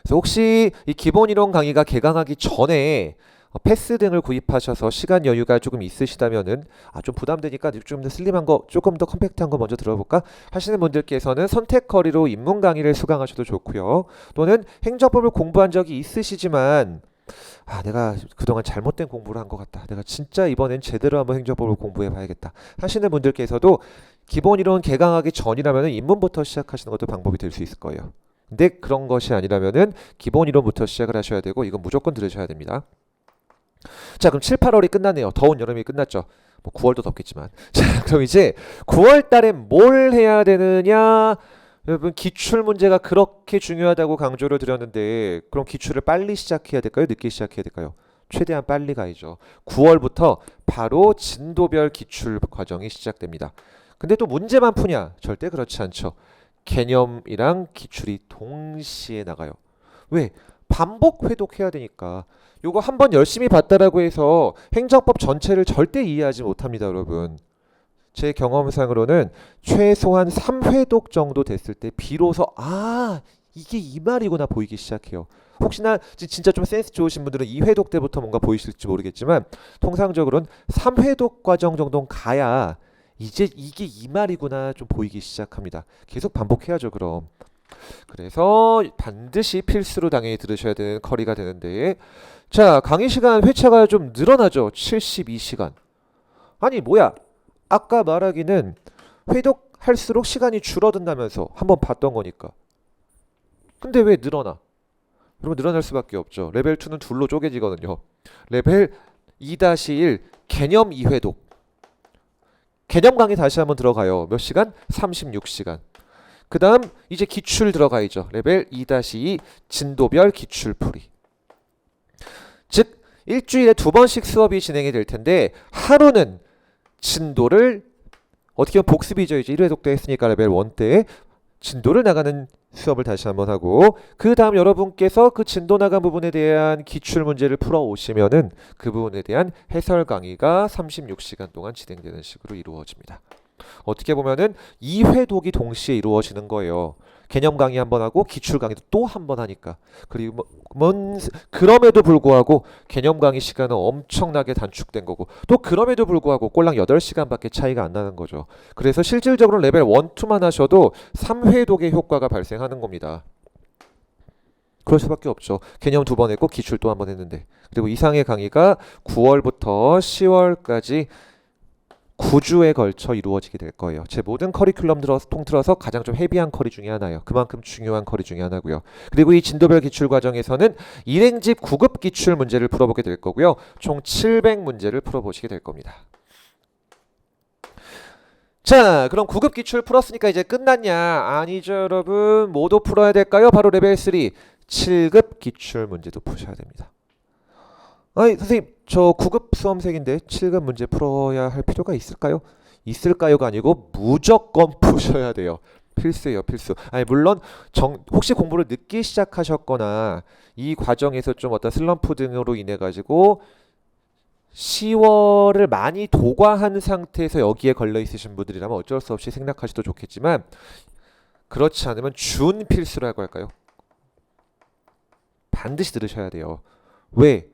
Speaker 1: 그래서 혹시 이 기본 이론 강의가 개강하기 전에 패스 등을 구입하셔서 시간 여유가 조금 있으시다면은 좀 부담되니까 좀 더 슬림한 거 조금 더 컴팩트한 거 먼저 들어볼까 하시는 분들께서는 선택 컬이로 입문 강의를 수강하셔도 좋고요. 또는 행정법을 공부한 적이 있으시지만 내가 그동안 잘못된 공부를 한 것 같다. 내가 진짜 이번엔 제대로 한번 행정법을 공부해 봐야겠다 하시는 분들께서도 기본 이론 개강하기 전이라면 입문부터 시작하시는 것도 방법이 될 수 있을 거예요. 근데 그런 것이 아니라면은 기본 이론부터 시작을 하셔야 되고 이건 무조건 들으셔야 됩니다. 자, 그럼 7, 8월이 끝났네요. 더운 여름이 끝났죠. 9월도 덥겠지만. 자, 그럼 이제 9월 달에 뭘 해야 되느냐? 여러분, 기출 문제가 그렇게 중요하다고 강조를 드렸는데 그럼 기출을 빨리 시작해야 될까요? 늦게 시작해야 될까요? 최대한 빨리 가야죠. 9월부터 바로 진도별 기출 과정이 시작됩니다. 근데 또 문제만 푸냐? 절대 그렇지 않죠. 개념이랑 기출이 동시에 나가요. 왜? 반복 회독해야 되니까. 요거 한번 열심히 봤다라고 해서 행정법 전체를 절대 이해하지 못합니다, 여러분. 제 경험상으로는 최소한 3회독 정도 됐을 때 비로소 이게 이 말이구나 보이기 시작해요. 혹시나 진짜 좀 센스 좋으신 분들은 2회독 때부터 뭔가 보이실지 모르겠지만 통상적으로는 3회독 과정 정도는 가야 이제 이게 이 말이구나 좀 보이기 시작합니다. 계속 반복해야죠, 그럼. 그래서 반드시 필수로 당연히 들으셔야 되는 컬이가 되는데 자, 강의 시간 회차가 좀 늘어나죠. 72시간. 아니 뭐야, 아까 말하기는 회독할수록 시간이 줄어든다면서 한번 봤던 거니까. 근데 왜 늘어나? 여러분, 늘어날 수밖에 없죠. 레벨 2는 둘로 쪼개지거든요. 레벨 2-1 개념 2회독. 개념 강의 다시 한번 들어가요. 몇 시간? 36시간. 그 다음 이제 기출 들어가야죠. 레벨 2-2 진도별 기출풀이. 즉 일주일에 2번씩 수업이 진행이 될 텐데 하루는 진도를 어떻게 보면 복습이죠. 이제 1회독도 했으니까 레벨 1 때 진도를 나가는 수업을 다시 한번 하고 그 다음 여러분께서 그 진도 나간 부분에 대한 기출 문제를 풀어 오시면은 그 부분에 대한 해설 강의가 36시간 동안 진행되는 식으로 이루어집니다. 어떻게 보면은 2회독이 동시에 이루어지는 거예요. 개념 강의 한번 하고 기출 강의도 또 한 번 하니까. 그리고 그럼에도 불구하고 개념 강의 시간은 엄청나게 단축된 거고 또 그럼에도 불구하고 꼴랑 8시간밖에 차이가 안 나는 거죠. 그래서 실질적으로 레벨 1, 2만 하셔도 3회독의 효과가 발생하는 겁니다. 그럴 수밖에 없죠. 개념 2번 했고 기출 또 한 번 했는데. 그리고 이상의 강의가 9월부터 10월까지 9주에 걸쳐 이루어지게 될 거예요. 제 모든 커리큘럼 통틀어서 가장 좀 헤비한 커리 중에 하나예요. 그만큼 중요한 커리 중에 하나고요. 그리고 이 진도별 기출 과정에서는 일행집 9급 기출 문제를 풀어보게 될 거고요. 총 700문제를 풀어보시게 될 겁니다. 자, 그럼 9급 기출 풀었으니까 이제 끝났냐? 아니죠, 여러분. 뭐도 풀어야 될까요? 바로 레벨 3 7급 기출 문제도 푸셔야 됩니다. 아니 선생님, 저 9급 수험생인데 7급 문제 풀어야 할 필요가 있을까요? 있을까요가 아니고 무조건 푸셔야 돼요. 필수예요, 필수. 아니 물론 혹시 공부를 늦게 시작하셨거나 이 과정에서 좀 어떤 슬럼프 등으로 인해 가지고 10월을 많이 도과한 상태에서 여기에 걸려 있으신 분들이라면 어쩔 수 없이 생략하셔도 좋겠지만 그렇지 않으면 준필수라고 할까요? 반드시 들으셔야 돼요. 왜?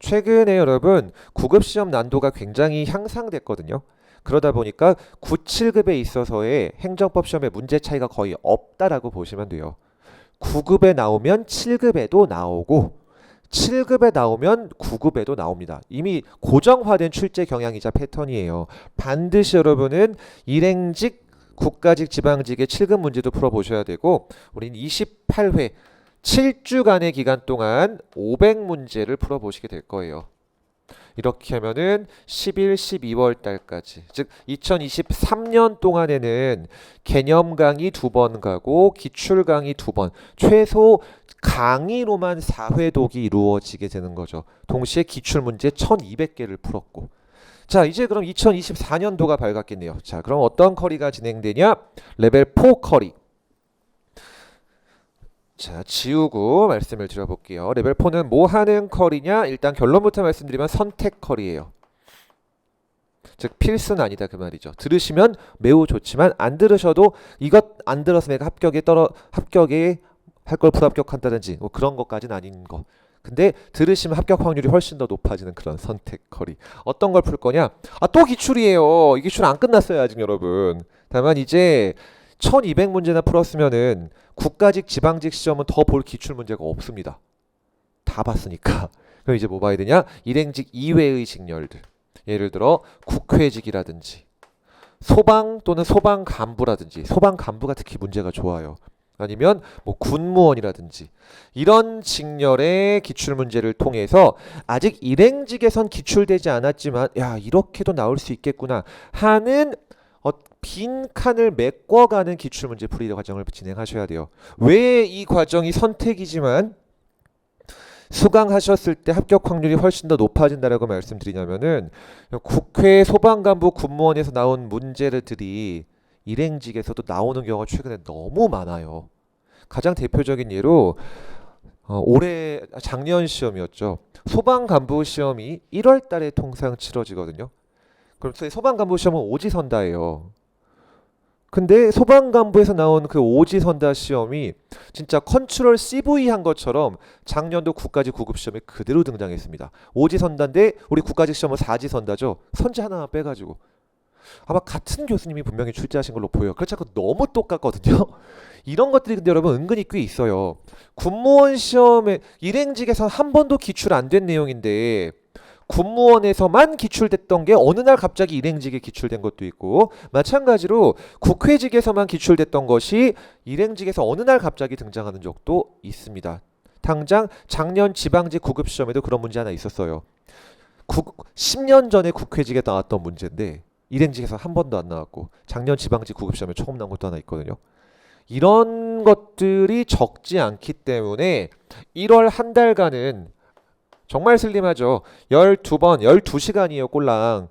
Speaker 1: 최근에 여러분 구급시험 난도가 굉장히 향상됐거든요. 그러다 보니까 9, 7급에 있어서의 행정법 시험의 문제 차이가 거의 없다라고 보시면 돼요. 9급에 나오면 7급에도 나오고 7급에 나오면 9급에도 나옵니다. 이미 고정화된 출제 경향이자 패턴이에요. 반드시 여러분은 일행직, 국가직, 지방직의 7급 문제도 풀어보셔야 되고 우린 28회 7주간의 기간 동안 500문제를 풀어보시게 될 거예요. 이렇게 하면은 11, 12월 달까지 즉 2023년 동안에는 개념 강의 2번 가고 기출 강의 2번 최소 강의로만 4회 독이 이루어지게 되는 거죠. 동시에 기출 문제 1200개를 풀었고 자 이제 그럼 2024년도가 밝았겠네요. 자 그럼 어떤 커리가 진행되냐? 레벨 4 커리. 자 지우고 말씀을 드려볼게요. 레벨 4는 뭐 하는 컬이냐? 일단 결론부터 말씀드리면 선택 컬이에요. 즉 필수는 아니다 그 말이죠. 들으시면 매우 좋지만 안 들으셔도 이것 안 들어서 내가 합격에 할 걸 불합격한다든지 뭐 그런 것까지는 아닌 거. 근데 들으시면 합격 확률이 훨씬 더 높아지는 그런 선택 컬이. 어떤 걸 풀 거냐? 아 또 기출이에요. 이 기출 안 끝났어요 아직 여러분. 다만 이제 1200문제나 풀었으면은 국가직 지방직 시험은 더 볼 기출 문제가 없습니다. 다 봤으니까. 그럼 이제 뭐 봐야 되냐? 일행직 이외의 직렬들. 예를 들어 국회직이라든지 소방 또는 소방 간부라든지 소방 간부가 특히 문제가 좋아요. 아니면 뭐 군무원이라든지 이런 직렬의 기출 문제를 통해서 아직 일행직에선 기출되지 않았지만 야 이렇게도 나올 수 있겠구나 하는 빈 칸을 메꿔가는 기출문제 풀이 과정을 진행하셔야 돼요. 왜 이 과정이 선택이지만 수강하셨을 때 합격 확률이 훨씬 더 높아진다라고 말씀드리냐면은 국회 소방간부 군무원에서 나온 문제들이 일행직에서도 나오는 경우가 최근에 너무 많아요. 가장 대표적인 예로 작년 시험이었죠. 소방간부 시험이 1월 달에 통상 치러지거든요. 그럼 소방간부 시험은 오지선다예요. 근데 소방간부에서 나온 그 오지선다 시험이 진짜 컨트롤 CV 한 것처럼 작년도 국가직 구급시험에 그대로 등장했습니다. 오지선다인데 우리 국가직 시험은 사지선다죠. 선지 하나만 빼가지고. 아마 같은 교수님이 분명히 출제하신 걸로 보여요. 그렇지 않고 너무 똑같거든요. 이런 것들이 근데 여러분 은근히 꽤 있어요. 군무원 시험에 일행직에서 한 번도 기출 안 된 내용인데 군무원에서만 기출됐던 게 어느 날 갑자기 일행직에 기출된 것도 있고 마찬가지로 국회직에서만 기출됐던 것이 일행직에서 어느 날 갑자기 등장하는 적도 있습니다. 당장 작년 지방직 구급시험에도 그런 문제 하나 있었어요. 10년 전에 국회직에 나왔던 문제인데 일행직에서 한 번도 안 나왔고 작년 지방직 구급시험에 처음 나온 것도 하나 있거든요. 이런 것들이 적지 않기 때문에 1월 한 달간은 정말 슬림하죠. 12번, 12시간이에요, 꼴랑.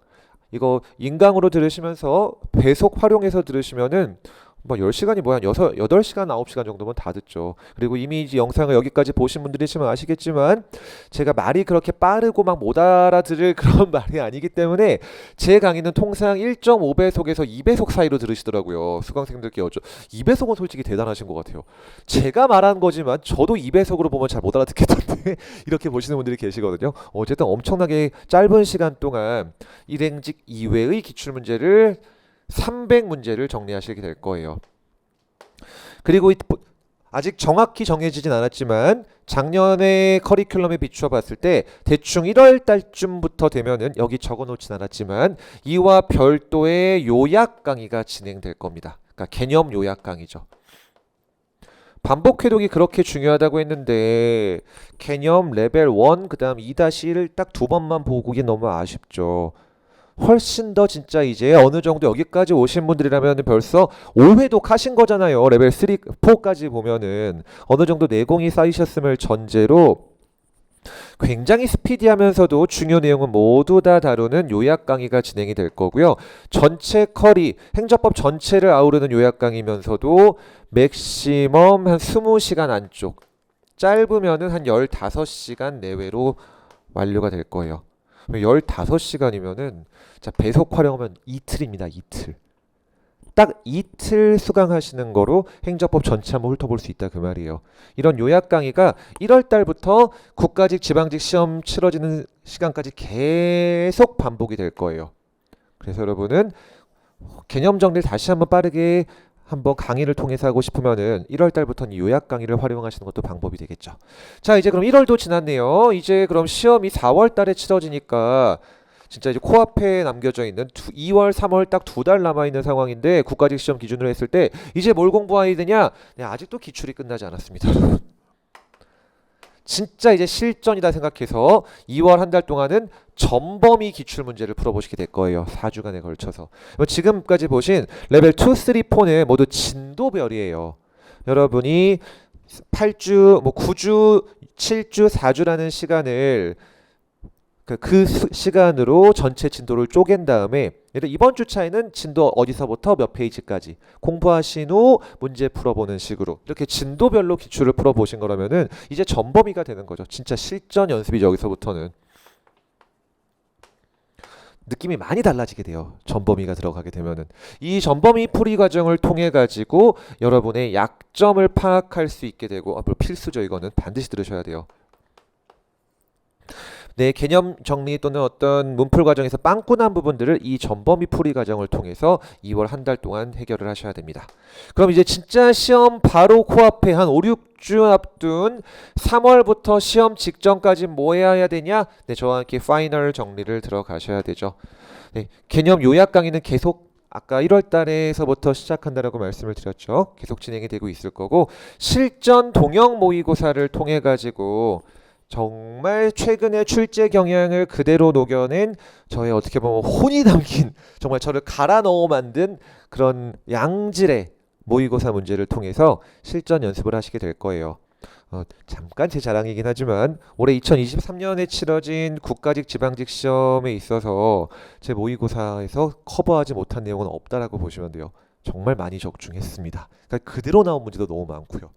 Speaker 1: 이거 인강으로 들으시면서 배속 활용해서 들으시면은 뭐 10시간이 뭐야? 8시간, 9시간 정도면 다 듣죠. 그리고 이미 이제 영상을 여기까지 보신 분들이시면 아시겠지만 제가 말이 그렇게 빠르고 막 못 알아들을 그런 말이 아니기 때문에 제 강의는 통상 1.5배속에서 2배속 사이로 들으시더라고요. 수강생들께 2배속은 솔직히 대단하신 것 같아요. 제가 말한 거지만 저도 2배속으로 보면 잘 못 알아듣겠던데 이렇게 보시는 분들이 계시거든요. 어쨌든 엄청나게 짧은 시간 동안 일행직 이외의 기출문제를 300문제를 정리하시게 될 거예요. 그리고 아직 정확히 정해지진 않았지만 작년의 커리큘럼에 비추어 봤을 때 대충 1월 달쯤부터 되면은 여기 적어 놓진 않았지만 이와 별도의 요약 강의가 진행될 겁니다. 그러니까 개념 요약 강의죠. 반복 회독이 그렇게 중요하다고 했는데 개념 레벨 1 그다음 2-1을 딱 2번만 보고 오기 너무 아쉽죠. 훨씬 더 진짜 이제 어느 정도 여기까지 오신 분들이라면 벌써 5회독 하신 거잖아요. 레벨 3, 4까지 보면은 어느 정도 내공이 쌓이셨음을 전제로 굉장히 스피디하면서도 중요 내용은 모두 다 다루는 요약 강의가 진행이 될 거고요. 전체 커리, 행정법 전체를 아우르는 요약 강의면서도 맥시멈 한 20시간 안쪽, 짧으면은 한 15시간 내외로 완료가 될 거예요. 15시간이면은 자, 배속 활용하면 이틀입니다. 이틀. 딱 이틀 수강하시는 거로 행정법 전체 한번 훑어볼 수 있다 그 말이에요. 이런 요약 강의가 1월 달부터 국가직, 지방직 시험 치러지는 시간까지 계속 반복이 될 거예요. 그래서 여러분은 개념 정리를 다시 한번 빠르게 한번 강의를 통해서 하고 싶으면은 1월 달부터는 요약 강의를 활용하시는 것도 방법이 되겠죠. 자, 이제 그럼 1월도 지났네요. 이제 그럼 시험이 4월 달에 치러지니까 진짜 이제 코앞에 남겨져 있는 2월, 3월 딱 2달 남아 있는 상황인데 국가직 시험 기준으로 했을 때 이제 뭘 공부해야 되냐? 네, 아직도 기출이 끝나지 않았습니다. 진짜 이제 실전이다 생각해서 2월 한 달 동안은 전범위 기출 문제를 풀어보시게 될 거예요. 4주간에 걸쳐서. 지금까지 보신 레벨 2, 3, 4는 모두 진도별이에요. 여러분이 8주, 9주, 7주, 4주라는 시간을 그 시간으로 전체 진도를 쪼갠 다음에 이번 주 차에는 진도 어디서부터 몇 페이지까지 공부하신 후 문제 풀어보는 식으로 이렇게 진도별로 기출을 풀어보신 거라면은 이제 전범위가 되는 거죠. 진짜 실전 연습이 여기서부터는 느낌이 많이 달라지게 돼요. 전범위가 들어가게 되면은 이 전범위 풀이 과정을 통해 가지고 여러분의 약점을 파악할 수 있게 되고 필수죠. 이거는 반드시 들으셔야 돼요. 내 개념 정리 또는 어떤 문풀 과정에서 빵꾸 난 부분들을 이 전범위 풀이 과정을 통해서 2월 한 달 동안 해결을 하셔야 됩니다. 그럼 이제 진짜 시험 바로 코앞에 한 5, 6주 앞둔 3월부터 시험 직전까지 뭐 해야 되냐? 네, 저와 함께 파이널 정리를 들어가셔야 되죠. 네, 개념 요약 강의는 계속 아까 1월 달에서부터 시작한다라고 말씀을 드렸죠. 계속 진행이 되고 있을 거고 실전 동형 모의고사를 통해 가지고 정말 최근의 출제 경향을 그대로 녹여낸 저의 어떻게 보면 혼이 담긴 정말 저를 갈아 넣어 만든 그런 양질의 모의고사 문제를 통해서 실전 연습을 하시게 될 거예요. 잠깐 제 자랑이긴 하지만 올해 2023년에 치러진 국가직 지방직 시험에 있어서 제 모의고사에서 커버하지 못한 내용은 없다라고 보시면 돼요. 정말 많이 적중했습니다. 그러니까 그대로 나온 문제도 너무 많고요.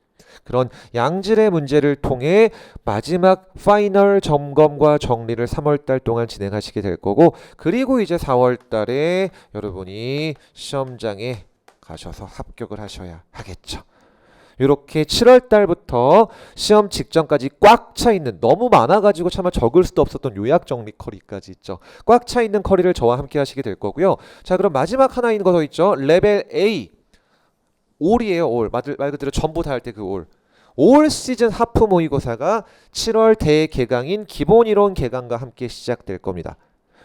Speaker 1: 그런 양질의 문제를 통해 마지막 파이널 점검과 정리를 3월달 동안 진행하시게 될 거고 그리고 이제 4월달에 여러분이 시험장에 가셔서 합격을 하셔야 하겠죠. 이렇게 7월달부터 시험 직전까지 꽉 차 있는 너무 많아가지고 차마 적을 수도 없었던 요약 정리 커리까지 있죠. 꽉 차 있는 커리를 저와 함께 하시게 될 거고요. 자, 그럼 마지막 하나 있는 거 더 있죠. 레벨 A 올이에요. 올. 말 그대로 전부 다 할 때 그 올. 올 시즌 하프 모의고사가 7월 대개강인 기본이론 개강과 함께 시작될 겁니다.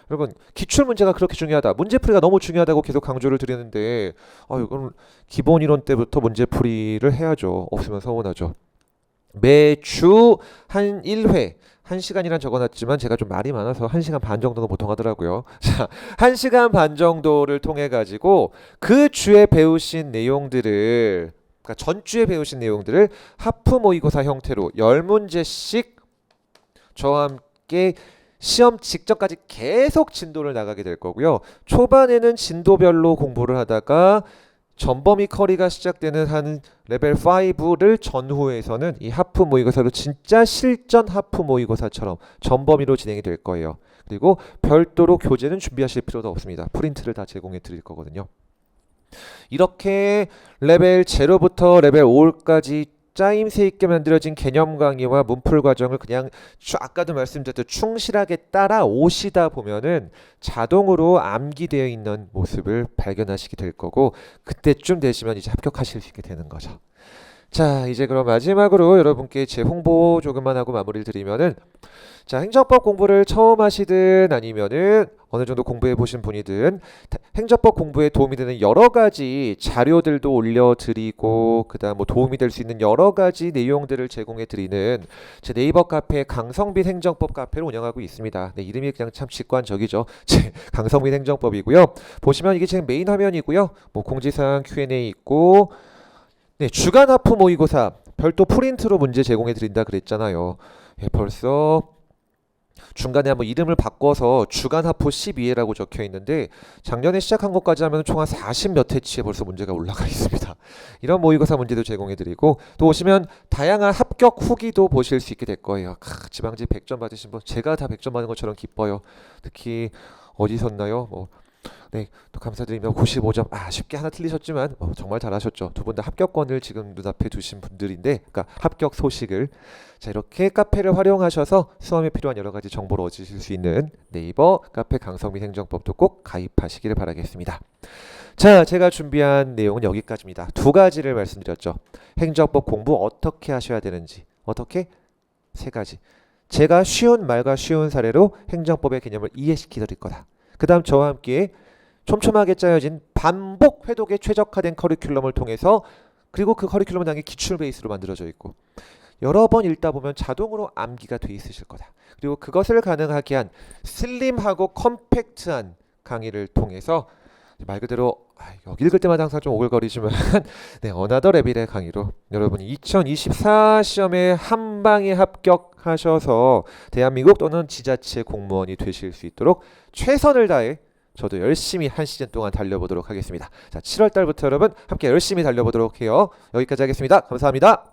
Speaker 1: 여러분 기출 문제가 그렇게 중요하다. 문제풀이가 너무 중요하다고 계속 강조를 드리는데 이건 기본이론 때부터 문제풀이를 해야죠. 없으면 서운하죠. 매주 한 1회 1시간이란 적어놨지만 제가 좀 말이 많아서 1시간 반 정도는 보통 하더라고요. 자, 1시간 반 정도를 통해 가지고 그 주에 배우신 내용들을 그러니까 전주에 배우신 내용들을 하프 모의고사 형태로 10문제씩 저와 함께 시험 직전까지 계속 진도를 나가게 될 거고요. 초반에는 진도별로 공부를 하다가 전범위 커리가 시작되는 한 레벨 5를 전후에서는 이 하프 모의고사로 진짜 실전 하프 모의고사처럼 전범위로 진행이 될 거예요. 그리고 별도로 교재는 준비하실 필요도 없습니다. 프린트를 다 제공해 드릴 거거든요. 이렇게 레벨 0부터 레벨 5까지 짜임새 있게 만들어진 개념 강의와 문풀 과정을 그냥 아까도 말씀드렸듯 충실하게 따라오시다 보면은 자동으로 암기되어 있는 모습을 발견하시게 될 거고 그때쯤 되시면 이제 합격하실 수 있게 되는 거죠. 자, 이제 그럼 마지막으로 여러분께 제 홍보 조금만 하고 마무리를 드리면은 자, 행정법 공부를 처음 하시든 아니면은 어느 정도 공부해 보신 분이든 행정법 공부에 도움이 되는 여러 가지 자료들도 올려드리고 그다음 뭐 도움이 될 수 있는 여러 가지 내용들을 제공해 드리는 제 네이버 카페 강성빈 행정법 카페를 운영하고 있습니다. 네, 이름이 그냥 참 직관적이죠. 제 강성빈 행정법이고요. 보시면 이게 지금 메인 화면이고요. 뭐 공지사항 Q&A 있고 네, 주간 하프 모의고사 별도 프린트로 문제 제공해 드린다 그랬잖아요. 예, 벌써 중간에 한번 이름을 바꿔서 주간 하포 12회라고 적혀 있는데 작년에 시작한 것까지 하면 총 한 40 몇 회치에 벌써 문제가 올라가 있습니다. 이런 모의고사 문제도 제공해드리고 또 오시면 다양한 합격 후기도 보실 수 있게 될 거예요. 지방지 100점 받으신 분 제가 다 100점 받은 것처럼 기뻐요. 특히 어디 섰나요? 네, 또 감사드리며 95점. 쉽게 하나 틀리셨지만 정말 잘하셨죠. 두 분 다 합격권을 지금 눈앞에 두신 분들인데, 그러니까 합격 소식을 자 이렇게 카페를 활용하셔서 수험에 필요한 여러 가지 정보를 얻으실 수 있는 네이버 카페 강성민 행정법도 꼭 가입하시기를 바라겠습니다. 자, 제가 준비한 내용은 여기까지입니다. 두 가지를 말씀드렸죠. 행정법 공부 어떻게 하셔야 되는지, 어떻게? 세 가지. 제가 쉬운 말과 쉬운 사례로 행정법의 개념을 이해시켜 드릴 거다. 그 다음 저와 함께 촘촘하게 짜여진 반복 회독에 최적화된 커리큘럼을 통해서 그리고 그 커리큘럼은 당연히 기출 베이스로 만들어져 있고 여러 번 읽다 보면 자동으로 암기가 돼 있으실 거다. 그리고 그것을 가능하게 한 슬림하고 컴팩트한 강의를 통해서 말 그대로 여기 읽을 때마다 항상 좀 오글거리지만 네, 어나더 레벨의 강의로 여러분이 2024 시험에 한 방에 합격하셔서 대한민국 또는 지자체 공무원이 되실 수 있도록 최선을 다해 저도 열심히 한 시즌 동안 달려보도록 하겠습니다. 자, 7월 달부터 여러분 함께 열심히 달려보도록 해요. 여기까지 하겠습니다. 감사합니다.